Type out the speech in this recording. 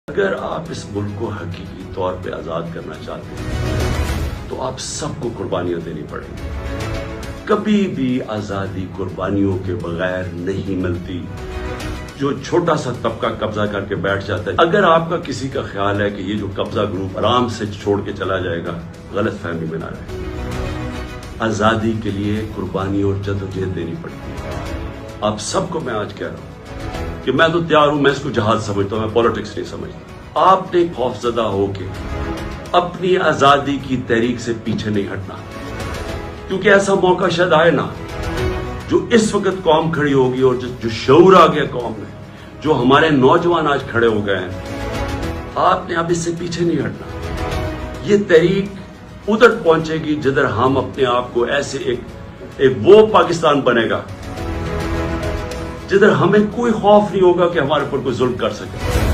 اگر آپ اس ملک کو حقیقی طور پہ آزاد کرنا چاہتے ہیں تو آپ سب کو قربانیاں دینی پڑیں گی۔ کبھی بھی آزادی قربانیوں کے بغیر نہیں ملتی۔ جو چھوٹا سا طبقہ قبضہ کر کے بیٹھ جاتا ہے، اگر آپ کا کسی کا خیال ہے کہ یہ جو قبضہ گروپ آرام سے چھوڑ کے چلا جائے گا، غلط فہمی میں نہ رہے۔ آزادی کے لیے قربانی اور جدوجہد دینی پڑتی ہے۔ آپ سب کو میں آج کہہ رہا ہوں کہ میں تو تیار ہوں، میں اس کو جہاد سمجھتا ہوں، میں پولیٹکس نہیں سمجھتا۔ آپ نے خوفزدہ ہو کے اپنی آزادی کی تحریک سے پیچھے نہیں ہٹنا، کیونکہ ایسا موقع شاید آئے نہ جو اس وقت قوم کھڑی ہوگی اور جو شعور آ گیا قوم میں، جو ہمارے نوجوان آج کھڑے ہو گئے ہیں، آپ نے اب اس سے پیچھے نہیں ہٹنا۔ یہ تحریک ادھر پہنچے گی جدھر ہم اپنے آپ کو ایسے ایک وہ پاکستان بنے گا جدھر ہمیں کوئی خوف نہیں ہوگا کہ ہمارے اوپر کوئی ظلم کر سکے۔